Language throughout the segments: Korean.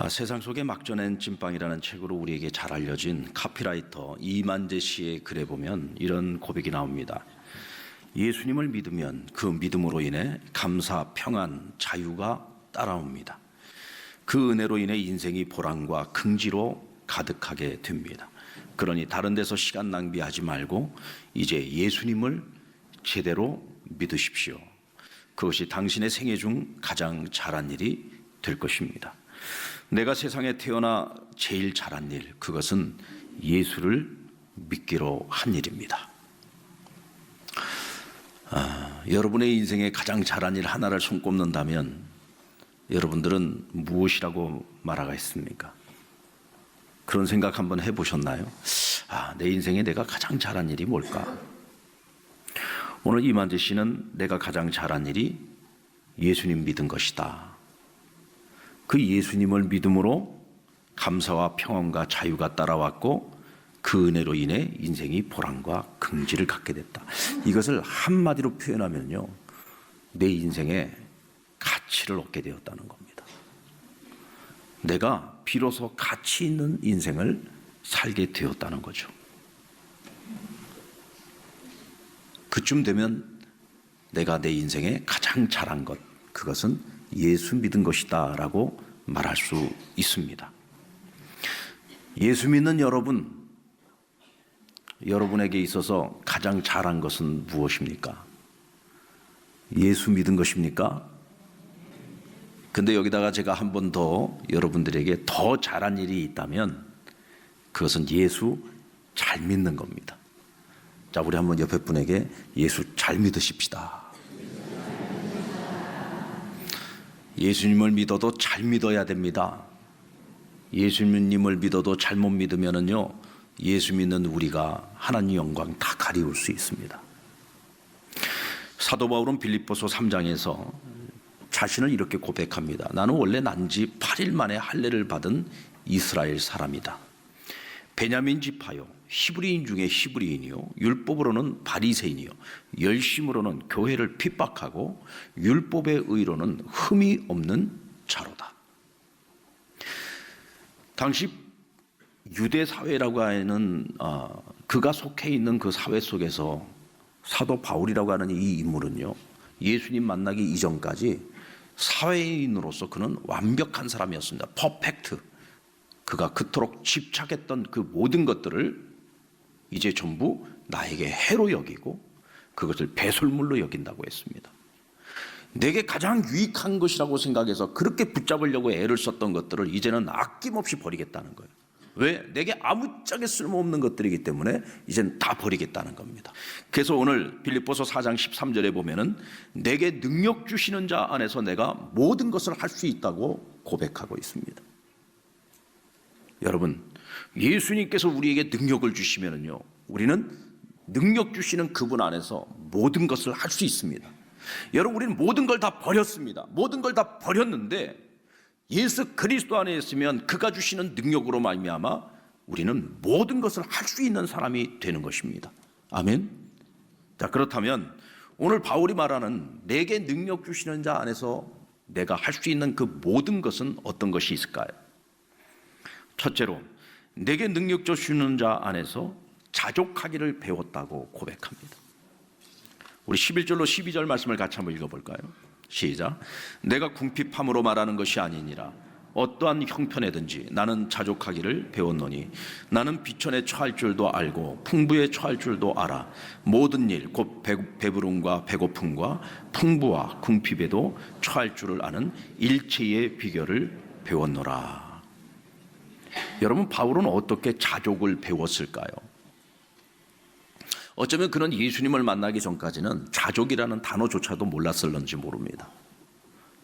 세상 속에 막전엔 찐빵이라는 책으로 우리에게 잘 알려진 카피라이터 이만재 씨의 글에 보면 이런 고백이 나옵니다. 예수님을 믿으면 그 믿음으로 인해 감사, 평안, 자유가 따라옵니다. 그 은혜로 인해 인생이 보람과 긍지로 가득하게 됩니다. 그러니 다른 데서 시간 낭비하지 말고 이제 예수님을 제대로 믿으십시오. 그것이 당신의 생애 중 가장 잘한 일이 될 것입니다. 내가 세상에 태어나 제일 잘한 일, 그것은 예수를 믿기로 한 일입니다. 여러분의 인생에 가장 잘한 일 하나를 손꼽는다면 여러분들은 무엇이라고 말하겠습니까? 그런 생각 한번 해보셨나요? 내 인생에 내가 가장 잘한 일이 뭘까? 오늘 이만재 씨는 내가 가장 잘한 일이 예수님 믿은 것이다. 그 예수님을 믿음으로 감사와 평안과 자유가 따라왔고 그 은혜로 인해 인생이 보람과 긍지를 갖게 됐다. 이것을 한마디로 표현하면요, 내 인생에 가치를 얻게 되었다는 겁니다. 내가 비로소 가치 있는 인생을 살게 되었다는 거죠. 그쯤 되면 내가 내 인생에 가장 잘한 것, 그것은 예수 믿은 것이다 라고 말할 수 있습니다. 예수 믿는 여러분에게 있어서 가장 잘한 것은 무엇입니까? 예수 믿은 것입니까? 근데 여기다가 제가 한 번 더 여러분들에게 더 잘한 일이 있다면 그것은 예수 잘 믿는 겁니다. 자, 우리 한번 옆에 분에게 예수 잘 믿으십시다. 예수님을 믿어도 잘 믿어야 됩니다. 예수님을 믿어도 잘못 믿으면은요, 예수 믿는 우리가 하나님 영광 다 가리울 수 있습니다. 사도 바울은 빌립보서 3장에서 자신을 이렇게 고백합니다. 나는 원래 난 지 8일 만에 할례를 받은 이스라엘 사람이다. 베냐민 지파요, 히브리인 중에 히브리인이요, 율법으로는 바리새인이요, 열심으로는 교회를 핍박하고 율법의 의로는 흠이 없는 자로다. 당시 유대 사회라고 하는 그가 속해 있는 그 사회 속에서 사도 바울이라고 하는 이 인물은요, 예수님 만나기 이전까지 사회인으로서 그는 완벽한 사람이었습니다. 퍼펙트. 그가 그토록 집착했던 그 모든 것들을 이제 전부 나에게 해로 여기고 그것을 배설물로 여긴다고 했습니다. 내게 가장 유익한 것이라고 생각해서 그렇게 붙잡으려고 애를 썼던 것들을 이제는 아낌없이 버리겠다는 거예요. 왜? 내게 아무짝에 쓸모없는 것들이기 때문에 이제는 다 버리겠다는 겁니다. 그래서 오늘 빌립보서 4장 13절에 보면은 내게 능력 주시는 자 안에서 내가 모든 것을 할 수 있다고 고백하고 있습니다. 여러분, 예수님께서 우리에게 능력을 주시면은요, 우리는 능력 주시는 그분 안에서 모든 것을 할 수 있습니다. 여러분, 우리는 모든 걸 다 버렸습니다. 모든 걸 다 버렸는데 예수 그리스도 안에 있으면 그가 주시는 능력으로 말미암아 우리는 모든 것을 할 수 있는 사람이 되는 것입니다. 아멘. 자, 그렇다면 오늘 바울이 말하는 내게 능력 주시는 자 안에서 내가 할 수 있는 그 모든 것은 어떤 것이 있을까요? 첫째로, 내게 능력 주시는 자 안에서 자족하기를 배웠다고 고백합니다. 우리 11절로 12절 말씀을 같이 한번 읽어볼까요? 시작. 내가 궁핍함으로 말하는 것이 아니니라. 어떠한 형편에든지 나는 자족하기를 배웠노니 나는 비천에 처할 줄도 알고 풍부에 처할 줄도 알아. 모든 일 곧 배부름과 배고픔과 풍부와 궁핍에도 처할 줄을 아는 일체의 비결을 배웠노라. 여러분, 바울은 어떻게 자족을 배웠을까요? 어쩌면 그는 예수님을 만나기 전까지는 자족이라는 단어조차도 몰랐을런지 모릅니다.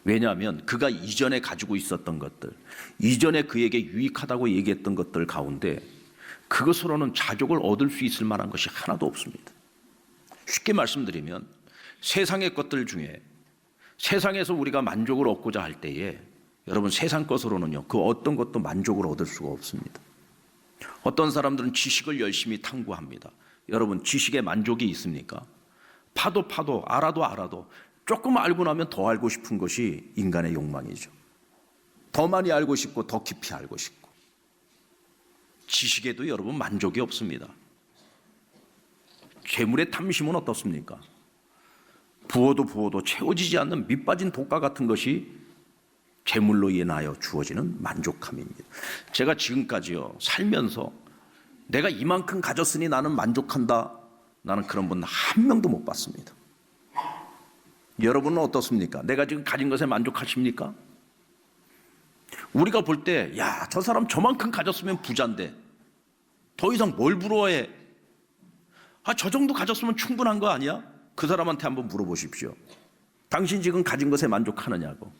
왜냐하면 그가 이전에 가지고 있었던 것들, 이전에 그에게 유익하다고 얘기했던 것들 가운데 그것으로는 자족을 얻을 수 있을 만한 것이 하나도 없습니다. 쉽게 말씀드리면 세상의 것들 중에 세상에서 우리가 만족을 얻고자 할 때에 여러분, 세상 것으로는요, 그 어떤 것도 만족을 얻을 수가 없습니다. 어떤 사람들은 지식을 열심히 탐구합니다. 여러분, 지식에 만족이 있습니까? 파도 알아도 조금 알고 나면 더 알고 싶은 것이 인간의 욕망이죠. 더 많이 알고 싶고 더 깊이 알고 싶고. 지식에도 여러분 만족이 없습니다. 재물의 탐심은 어떻습니까? 부어도 채워지지 않는 밑빠진 독과 같은 것이 재물로 인하여 주어지는 만족함입니다. 제가 지금까지요 살면서 내가 이만큼 가졌으니 나는 만족한다, 나는 그런 분 한 명도 못 봤습니다. 여러분은 어떻습니까? 내가 지금 가진 것에 만족하십니까? 우리가 볼 때, 야, 저 사람 저만큼 가졌으면 부자인데 더 이상 뭘 부러워해? 저 정도 가졌으면 충분한 거 아니야? 그 사람한테 한번 물어보십시오. 당신 지금 가진 것에 만족하느냐고.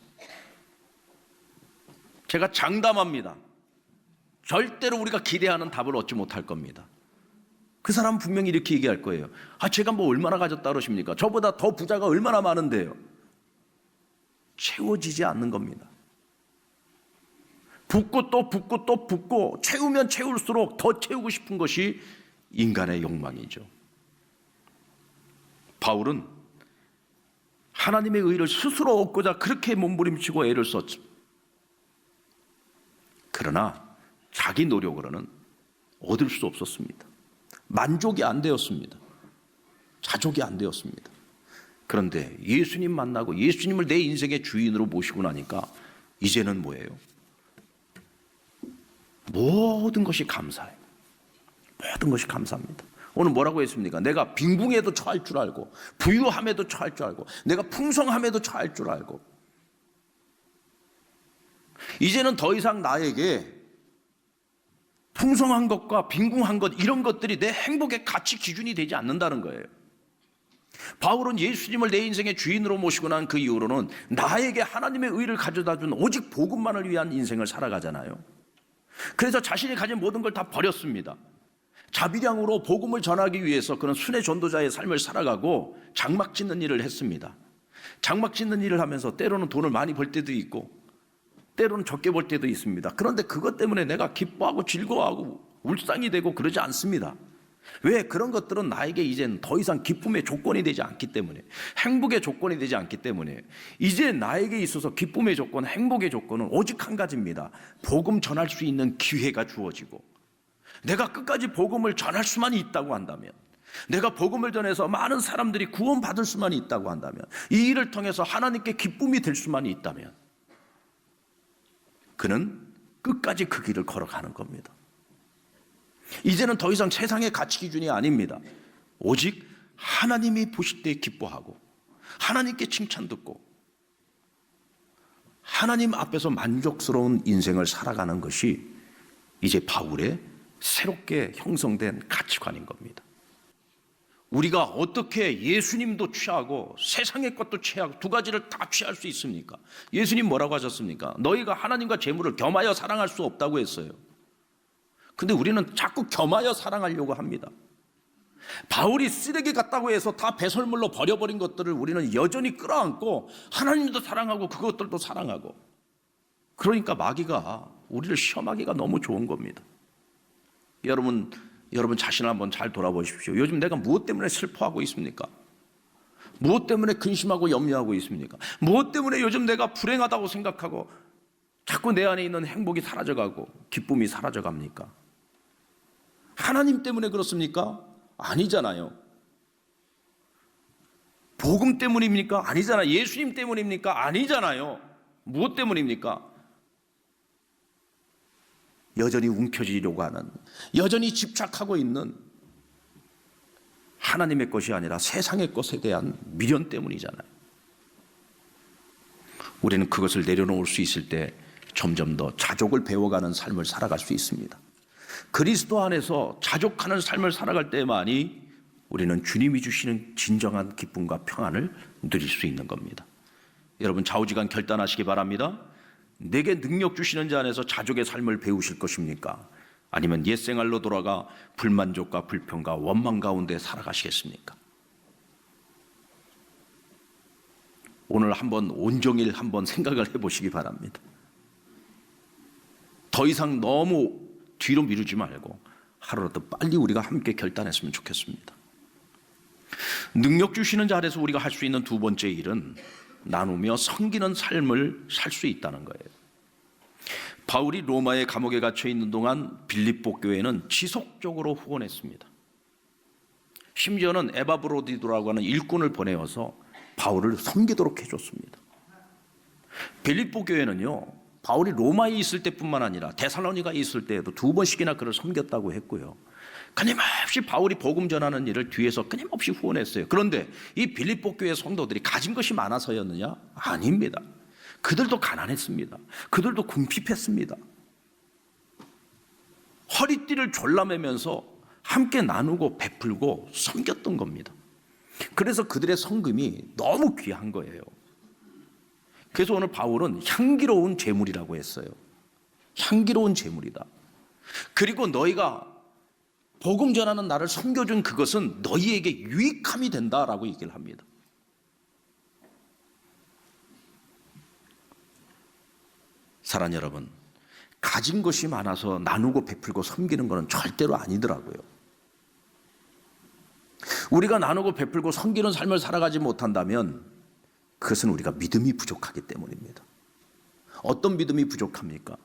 제가 장담합니다. 절대로 우리가 기대하는 답을 얻지 못할 겁니다. 그 사람은 분명히 이렇게 얘기할 거예요. 제가 뭐 얼마나 가졌다 그러십니까? 저보다 더 부자가 얼마나 많은데요. 채워지지 않는 겁니다. 붓고 또 붓고 또 붓고 채우면 채울수록 더 채우고 싶은 것이 인간의 욕망이죠. 바울은 하나님의 의를 스스로 얻고자 그렇게 몸부림치고 애를 썼죠. 그러나 자기 노력으로는 얻을 수 없었습니다. 만족이 안 되었습니다. 자족이 안 되었습니다. 그런데 예수님 만나고 예수님을 내 인생의 주인으로 모시고 나니까 이제는 뭐예요? 모든 것이 감사해요. 모든 것이 감사합니다. 오늘 뭐라고 했습니까? 내가 빈궁에도 처할 줄 알고 부유함에도 처할 줄 알고 내가 풍성함에도 처할 줄 알고 이제는 더 이상 나에게 풍성한 것과 빈궁한 것 이런 것들이 내 행복의 가치 기준이 되지 않는다는 거예요. 바울은 예수님을 내 인생의 주인으로 모시고 난 그 이후로는 나에게 하나님의 의를 가져다 준 오직 복음만을 위한 인생을 살아가잖아요. 그래서 자신이 가진 모든 걸 다 버렸습니다. 자비량으로 복음을 전하기 위해서 그런 순회 전도자의 삶을 살아가고 장막 짓는 일을 했습니다. 장막 짓는 일을 하면서 때로는 돈을 많이 벌 때도 있고 때로는 적게 벌 때도 있습니다. 그런데 그것 때문에 내가 기뻐하고 즐거워하고 울상이 되고 그러지 않습니다. 왜? 그런 것들은 나에게 이제는 더 이상 기쁨의 조건이 되지 않기 때문에, 행복의 조건이 되지 않기 때문에 이제 나에게 있어서 기쁨의 조건, 행복의 조건은 오직 한 가지입니다. 복음 전할 수 있는 기회가 주어지고 내가 끝까지 복음을 전할 수만 있다고 한다면, 내가 복음을 전해서 많은 사람들이 구원받을 수만 있다고 한다면, 이 일을 통해서 하나님께 기쁨이 될 수만 있다면 그는 끝까지 그 길을 걸어가는 겁니다. 이제는 더 이상 세상의 가치 기준이 아닙니다. 오직 하나님이 보실 때 기뻐하고 하나님께 칭찬 듣고 하나님 앞에서 만족스러운 인생을 살아가는 것이 이제 바울의 새롭게 형성된 가치관인 겁니다. 우리가 어떻게 예수님도 취하고 세상의 것도 취하고 두 가지를 다 취할 수 있습니까? 예수님 뭐라고 하셨습니까? 너희가 하나님과 재물을 겸하여 사랑할 수 없다고 했어요. 근데 우리는 자꾸 겸하여 사랑하려고 합니다. 바울이 쓰레기 같다고 해서 다 배설물로 버려버린 것들을 우리는 여전히 끌어안고 하나님도 사랑하고 그것들도 사랑하고, 그러니까 마귀가 우리를 시험하기가 너무 좋은 겁니다. 여러분 자신을 한번 잘 돌아보십시오. 요즘 내가 무엇 때문에 슬퍼하고 있습니까? 무엇 때문에 근심하고 염려하고 있습니까? 무엇 때문에 요즘 내가 불행하다고 생각하고 자꾸 내 안에 있는 행복이 사라져가고 기쁨이 사라져갑니까? 하나님 때문에 그렇습니까? 아니잖아요. 복음 때문입니까? 아니잖아요. 예수님 때문입니까? 아니잖아요. 무엇 때문입니까? 여전히 움켜쥐려고 하는, 여전히 집착하고 있는 하나님의 것이 아니라 세상의 것에 대한 미련 때문이잖아요. 우리는 그것을 내려놓을 수 있을 때 점점 더 자족을 배워가는 삶을 살아갈 수 있습니다. 그리스도 안에서 자족하는 삶을 살아갈 때만이 우리는 주님이 주시는 진정한 기쁨과 평안을 누릴 수 있는 겁니다. 여러분 좌우지간 결단하시기 바랍니다. 내게 능력 주시는 자 안에서 자족의 삶을 배우실 것입니까? 아니면 옛생활로 돌아가 불만족과 불평과 원망 가운데 살아가시겠습니까? 오늘 한번 온종일 한번 생각을 해보시기 바랍니다. 더 이상 너무 뒤로 미루지 말고 하루라도 빨리 우리가 함께 결단했으면 좋겠습니다. 능력 주시는 자 아래서 우리가 할 수 있는 두 번째 일은 나누며 섬기는 삶을 살 수 있다는 거예요. 바울이 로마의 감옥에 갇혀 있는 동안 빌립보 교회는 지속적으로 후원했습니다. 심지어는 에바브로디도라고 하는 일꾼을 보내어서 바울을 섬기도록 해줬습니다. 빌립보 교회는요, 바울이 로마에 있을 때뿐만 아니라 데살로니가에 있을 때에도 2번씩이나 그를 섬겼다고 했고요. 끊임없이 바울이 복음 전하는 일을 뒤에서 끊임없이 후원했어요. 그런데 이 빌립보 교회 성도들이 가진 것이 많아서였느냐? 아닙니다. 그들도 가난했습니다. 그들도 궁핍했습니다. 허리띠를 졸라매면서 함께 나누고 베풀고 섬겼던 겁니다. 그래서 그들의 성금이 너무 귀한 거예요. 그래서 오늘 바울은 향기로운 제물이라고 했어요. 향기로운 제물이다. 그리고 너희가 복음 전하는 나를 섬겨준 그것은 너희에게 유익함이 된다라고 얘기를 합니다. 사랑하는 여러분, 가진 것이 많아서 나누고 베풀고 섬기는 것은 절대로 아니더라고요. 우리가 나누고 베풀고 섬기는 삶을 살아가지 못한다면 그것은 우리가 믿음이 부족하기 때문입니다. 어떤 믿음이 부족합니까?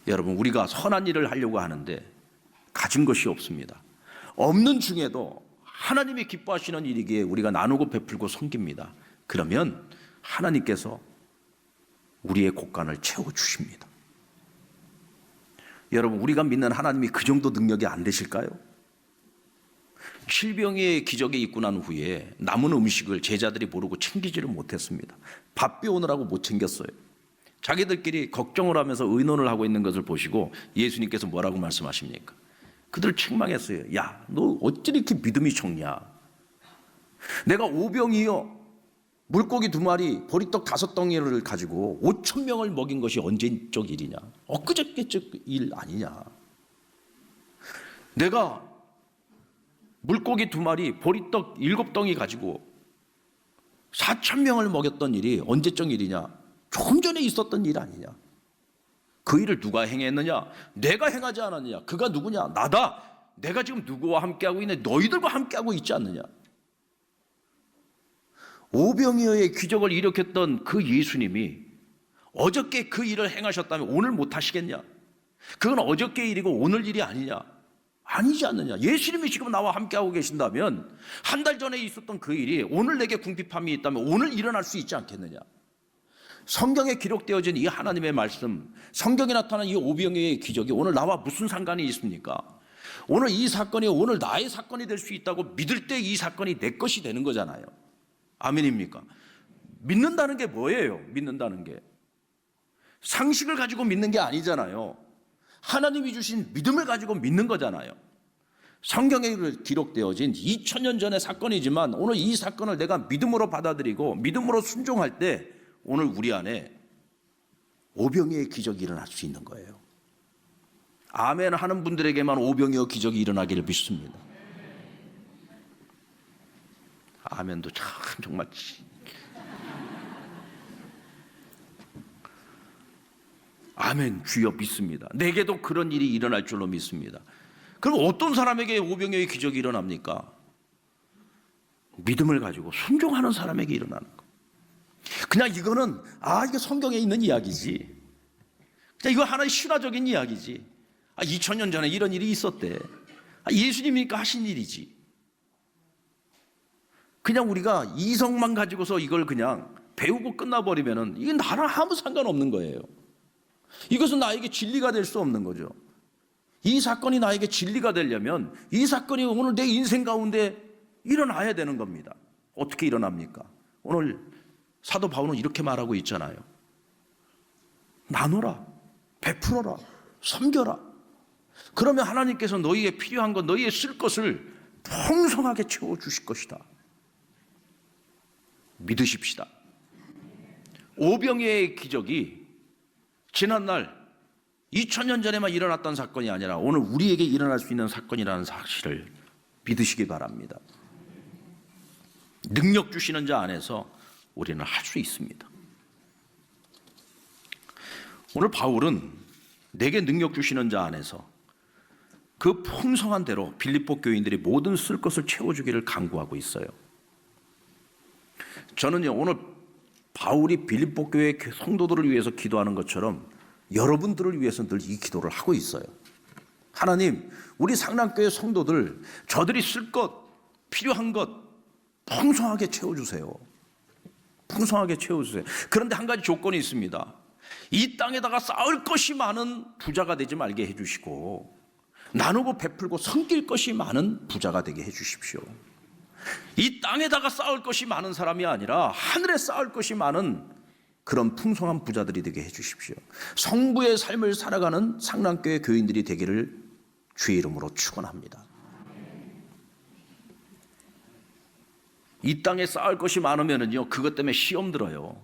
여러분, 우리가 선한 일을 하려고 하는데 가진 것이 없습니다. 없는 중에도 하나님이 기뻐하시는 일이기에 우리가 나누고 베풀고 섬깁니다. 그러면 하나님께서 우리의 곳간을 채워주십니다. 여러분, 우리가 믿는 하나님이 그 정도 능력이 안 되실까요? 칠병의 기적에 있고 난 후에 남은 음식을 제자들이 모르고 챙기지를 못했습니다. 밥 빼오느라고 못 챙겼어요. 자기들끼리 걱정을 하면서 의논을 하고 있는 것을 보시고 예수님께서 뭐라고 말씀하십니까? 그들 책망했어요. 야, 너 어찌 이렇게 믿음이 적냐? 내가 오병이어 물고기 2마리 보리떡 5덩이를 가지고 5,000명을 먹인 것이 언제적 일이냐? 엊그저께적 일 아니냐? 내가 물고기 2마리 보리떡 7덩이 가지고 4,000명을 먹였던 일이 언제적 일이냐? 조금 전에 있었던 일 아니냐? 그 일을 누가 행했느냐? 내가 행하지 않았느냐? 그가 누구냐? 나다. 내가 지금 누구와 함께하고 있냐? 너희들과 함께하고 있지 않느냐? 오병이어의 기적을 일으켰던 그 예수님이 어저께 그 일을 행하셨다면 오늘 못 하시겠냐? 그건 어저께 일이고 오늘 일이 아니냐? 아니지 않느냐? 예수님이 지금 나와 함께하고 계신다면 한 달 전에 있었던 그 일이 오늘 내게 궁핍함이 있다면 오늘 일어날 수 있지 않겠느냐? 성경에 기록되어진 이 하나님의 말씀, 성경에 나타난 이 오병이어의 기적이 오늘 나와 무슨 상관이 있습니까? 오늘 이 사건이 오늘 나의 사건이 될 수 있다고 믿을 때 이 사건이 내 것이 되는 거잖아요. 아멘입니까? 믿는다는 게 뭐예요? 믿는다는 게 상식을 가지고 믿는 게 아니잖아요. 하나님이 주신 믿음을 가지고 믿는 거잖아요. 성경에 기록되어진 2000년 전의 사건이지만 오늘 이 사건을 내가 믿음으로 받아들이고 믿음으로 순종할 때 오늘 우리 안에 오병이어의 기적이 일어날 수 있는 거예요. 아멘 하는 분들에게만 오병이어 기적이 일어나기를 믿습니다. 아멘도 참 정말 아멘 주여 믿습니다. 내게도 그런 일이 일어날 줄로 믿습니다. 그럼 어떤 사람에게 오병이어의 기적이 일어납니까? 믿음을 가지고 순종하는 사람에게 일어나는 거. 그냥 이거는 이게 성경에 있는 이야기지. 그냥 이거 하나의 신화적인 이야기지. 2000년 전에 이런 일이 있었대. 예수님이니까 하신 일이지. 그냥 우리가 이성만 가지고서 이걸 그냥 배우고 끝나버리면은 이게 나랑 아무 상관없는 거예요. 이것은 나에게 진리가 될 수 없는 거죠. 이 사건이 나에게 진리가 되려면 이 사건이 오늘 내 인생 가운데 일어나야 되는 겁니다. 어떻게 일어납니까? 오늘 사도 바울은 이렇게 말하고 있잖아요. 나누라, 베풀어라, 섬겨라. 그러면 하나님께서 너희에 필요한 것, 너희에 쓸 것을 풍성하게 채워주실 것이다. 믿으십시다. 오병이어의 기적이 지난날 2000년 전에만 일어났던 사건이 아니라 오늘 우리에게 일어날 수 있는 사건이라는 사실을 믿으시기 바랍니다. 능력 주시는 자 안에서 우리는 할 수 있습니다. 오늘 바울은 내게 능력 주시는 자 안에서 그 풍성한 대로 빌립보 교인들이 모든 쓸 것을 채워주기를 간구하고 있어요. 저는요 오늘 바울이 빌립보 교회 성도들을 위해서 기도하는 것처럼 여러분들을 위해서 늘 이 기도를 하고 있어요. 하나님, 우리 상랑교회 성도들, 저들이 쓸 것, 필요한 것 풍성하게 채워주세요. 풍성하게 채워주세요. 그런데 한 가지 조건이 있습니다. 이 땅에다가 쌓을 것이 많은 부자가 되지 말게 해주시고, 나누고 베풀고 섬길 것이 많은 부자가 되게 해주십시오. 이 땅에다가 쌓을 것이 많은 사람이 아니라 하늘에 쌓을 것이 많은 그런 풍성한 부자들이 되게 해주십시오. 성부의 삶을 살아가는 상랑교회 교인들이 되기를 주의 이름으로 축원합니다. 이 땅에 쌓을 것이 많으면요, 그것 때문에 시험 들어요.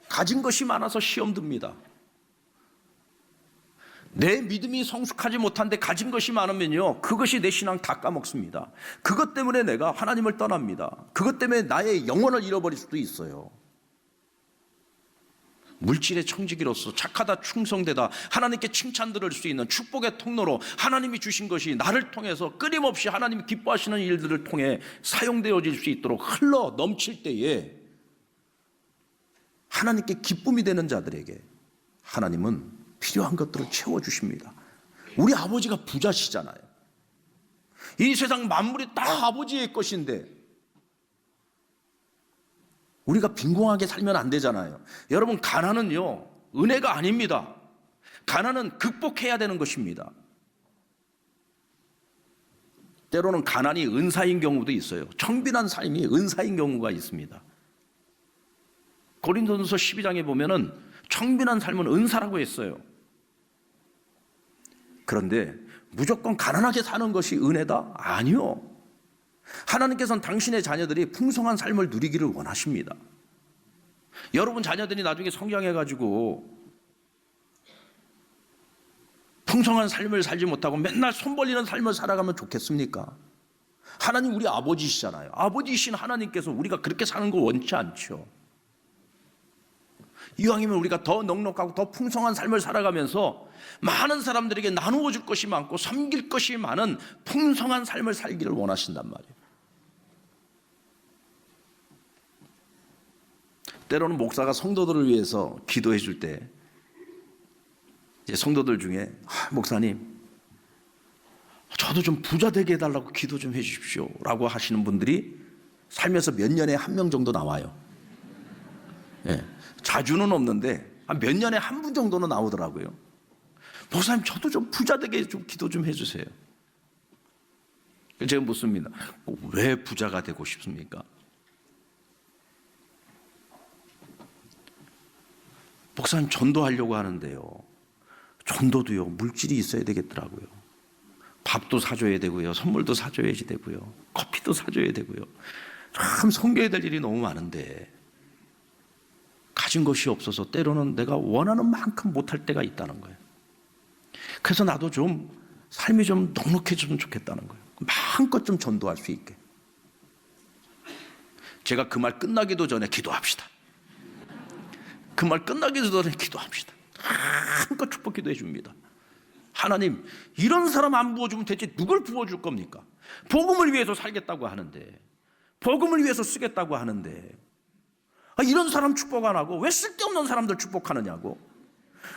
가진 것이 많아서 시험 듭니다. 내 믿음이 성숙하지 못한데 가진 것이 많으면요, 그것이 내 신앙 다 까먹습니다. 그것 때문에 내가 하나님을 떠납니다. 그것 때문에 나의 영혼을 잃어버릴 수도 있어요. 물질의 청지기로서 착하다, 충성되다, 하나님께 칭찬 들을 수 있는 축복의 통로로 하나님이 주신 것이 나를 통해서 끊임없이 하나님이 기뻐하시는 일들을 통해 사용되어질 수 있도록 흘러 넘칠 때에 하나님께 기쁨이 되는 자들에게 하나님은 필요한 것들을 채워주십니다. 우리 아버지가 부자시잖아요. 이 세상 만물이 다 아버지의 것인데 우리가 빈곤하게 살면 안 되잖아요. 여러분, 가난은요, 은혜가 아닙니다. 가난은 극복해야 되는 것입니다. 때로는 가난이 은사인 경우도 있어요. 청빈한 삶이 은사인 경우가 있습니다. 고린도전서 12장에 보면은 청빈한 삶은 은사라고 했어요. 그런데 무조건 가난하게 사는 것이 은혜다? 아니요. 하나님께서는 당신의 자녀들이 풍성한 삶을 누리기를 원하십니다. 여러분 자녀들이 나중에 성장해가지고 풍성한 삶을 살지 못하고 맨날 손 벌리는 삶을 살아가면 좋겠습니까? 하나님 우리 아버지시잖아요. 아버지이신 하나님께서 우리가 그렇게 사는 걸 원치 않죠. 이왕이면 우리가 더 넉넉하고 더 풍성한 삶을 살아가면서 많은 사람들에게 나누어 줄 것이 많고 섬길 것이 많은 풍성한 삶을 살기를 원하신단 말이에요. 때로는 목사가 성도들을 위해서 기도해 줄 때 이제 성도들 중에 목사님 저도 좀 부자 되게 해달라고 기도 좀 해 주십시오 라고 하시는 분들이 살면서 몇 년에 한 명 정도 나와요. 예, 자주는 없는데 몇 년에 한 분 정도는 나오더라고요. 목사님 저도 좀 부자 되게 좀 기도 좀 해주세요. 제가 묻습니다. 왜 부자가 되고 싶습니까? 목사님 전도하려고 하는데요. 전도도요, 물질이 있어야 되겠더라고요. 밥도 사줘야 되고요, 선물도 사줘야지 되고요, 커피도 사줘야 되고요. 참 섬겨야 될 일이 너무 많은데 가진 것이 없어서 때로는 내가 원하는 만큼 못할 때가 있다는 거예요. 그래서 나도 좀 삶이 좀 넉넉해졌으면 좋겠다는 거예요. 마음껏 좀 전도할 수 있게. 제가 그 말 끝나기도 전에 기도합시다. 그 말 끝나기도 전에 기도합시다. 마음껏 축복 기도해 줍니다. 하나님, 이런 사람 안 부어주면 대체 누굴 부어줄 겁니까? 복음을 위해서 살겠다고 하는데, 복음을 위해서 쓰겠다고 하는데, 이런 사람 축복 안 하고 왜 쓸데없는 사람들 축복하느냐고.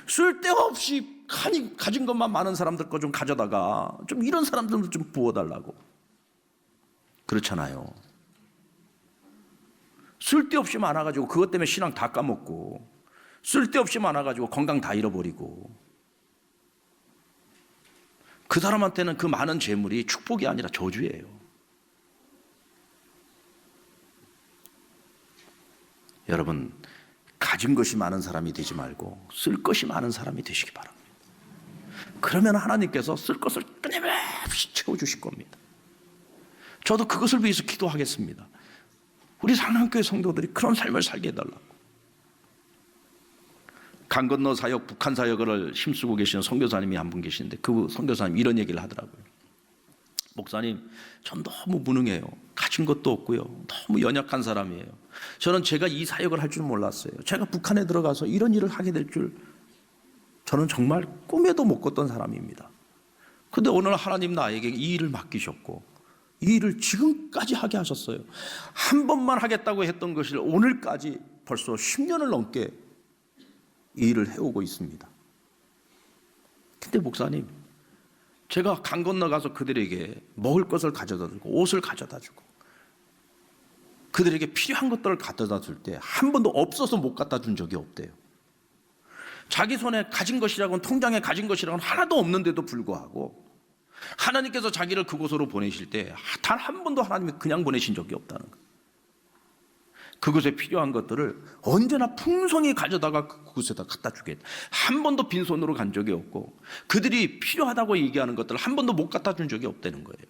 쓸데없이 가진 것만 많은 사람들 거 좀 가져다가 좀 이런 사람들도 좀 부어달라고. 그렇잖아요. 쓸데없이 많아가지고 그것 때문에 신앙 다 까먹고, 쓸데없이 많아가지고 건강 다 잃어버리고, 그 사람한테는 그 많은 재물이 축복이 아니라 저주예요. 여러분, 가진 것이 많은 사람이 되지 말고 쓸 것이 많은 사람이 되시기 바랍니다. 그러면 하나님께서 쓸 것을 끊임없이 채워주실 겁니다. 저도 그것을 위해서 기도하겠습니다. 우리 상랑교회 성도들이 그런 삶을 살게 해달라고. 강 건너 사역, 북한 사역을 힘쓰고 계시는 선교사님이 한 분 계시는데 그 선교사님이 이런 얘기를 하더라고요. 목사님, 전 너무 무능해요. 가진 것도 없고요. 너무 연약한 사람이에요. 저는 제가 이 사역을 할 줄 몰랐어요. 제가 북한에 들어가서 이런 일을 하게 될 줄 저는 정말 꿈에도 못 꿨던 사람입니다. 그런데 오늘 하나님 나에게 이 일을 맡기셨고 이 일을 지금까지 하게 하셨어요. 한 번만 하겠다고 했던 것을 오늘까지 벌써 10년을 넘게 이 일을 해오고 있습니다. 근데 목사님, 제가 강 건너가서 그들에게 먹을 것을 가져다 주고 옷을 가져다 주고 그들에게 필요한 것들을 갖다 줄 때 한 번도 없어서 못 갖다 준 적이 없대요. 자기 손에 가진 것이라고는, 통장에 가진 것이라고는 하나도 없는데도 불구하고 하나님께서 자기를 그곳으로 보내실 때 단 한 번도 하나님이 그냥 보내신 적이 없다는 거예요. 그곳에 필요한 것들을 언제나 풍성히 가져다가 그곳에다 갖다 주겠다. 한 번도 빈손으로 간 적이 없고 그들이 필요하다고 얘기하는 것들을 한 번도 못 갖다 준 적이 없다는 거예요.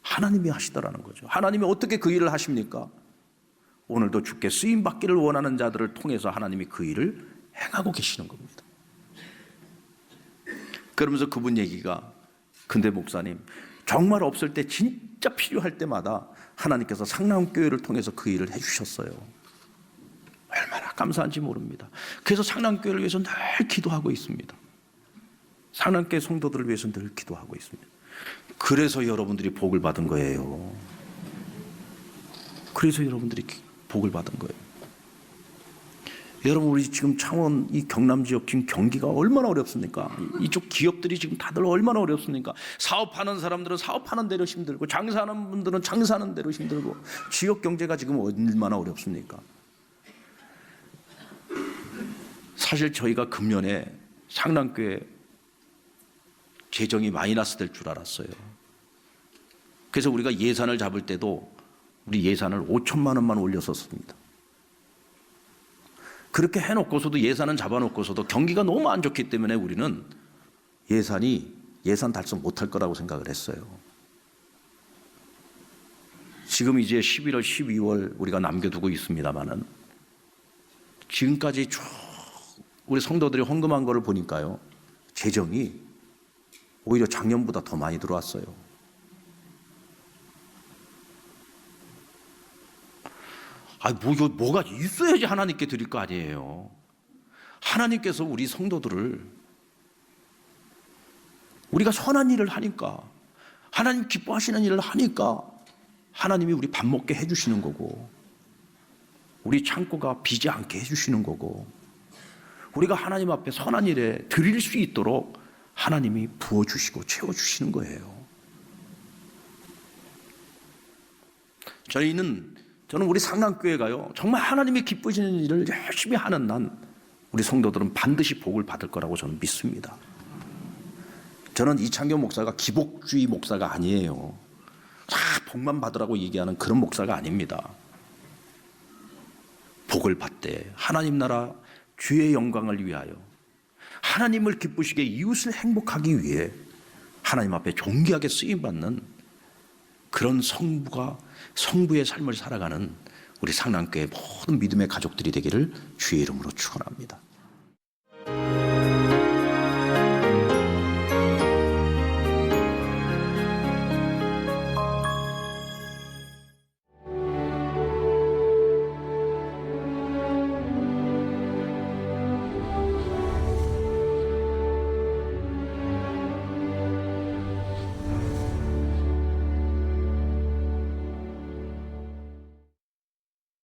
하나님이 하시더라는 거죠. 하나님이 어떻게 그 일을 하십니까? 오늘도 주께 쓰임받기를 원하는 자들을 통해서 하나님이 그 일을 행하고 계시는 겁니다. 그러면서 그분 얘기가, 근데 목사님, 정말 없을 때, 진짜 필요할 때마다 하나님께서 상남교회를 통해서 그 일을 해주셨어요. 얼마나 감사한지 모릅니다. 그래서 상남교회를 위해서 늘 기도하고 있습니다. 상남교회 성도들을 위해서 늘 기도하고 있습니다. 그래서 여러분들이 복을 받은 거예요. 그래서 여러분들이 복을 받은 거예요. 여러분, 우리 지금 창원 이 경남 지역, 지금 경기가 얼마나 어렵습니까? 이쪽 기업들이 지금 다들 얼마나 어렵습니까? 사업하는 사람들은 사업하는 대로 힘들고, 장사하는 분들은 장사하는 대로 힘들고, 지역 경제가 지금 얼마나 어렵습니까? 사실 저희가 금년에 상남교회 재정이 마이너스 될 줄 알았어요. 그래서 우리가 예산을 잡을 때도 우리 예산을 5천만 원만 올렸었습니다. 그렇게 해놓고서도, 예산은 잡아놓고서도 경기가 너무 안 좋기 때문에 우리는 예산 달성 못할 거라고 생각을 했어요. 지금 이제 11월, 12월 우리가 남겨두고 있습니다만은 지금까지 쭉 우리 성도들이 헌금한 거를 보니까요, 재정이 오히려 작년보다 더 많이 들어왔어요. 뭐가 있어야지 하나님께 드릴 거 아니에요. 하나님께서 우리 성도들을, 우리가 선한 일을 하니까, 하나님 기뻐하시는 일을 하니까 하나님이 우리 밥 먹게 해주시는 거고, 우리 창고가 비지 않게 해주시는 거고, 우리가 하나님 앞에 선한 일에 드릴 수 있도록 하나님이 부어주시고 채워주시는 거예요. 저는 우리 상남교회가요, 정말 하나님이 기쁘시는 일을 열심히 하는 난 우리 성도들은 반드시 복을 받을 거라고 저는 믿습니다. 저는 이창경 목사가 기복주의 목사가 아니에요. 복만 받으라고 얘기하는 그런 목사가 아닙니다. 복을 받되 하나님 나라 주의 영광을 위하여, 하나님을 기쁘시게 이웃을 행복하기 위해 하나님 앞에 존귀하게 쓰임받는 그런 성부의 삶을 살아가는 우리 상남교회 모든 믿음의 가족들이 되기를 주의 이름으로 축원합니다.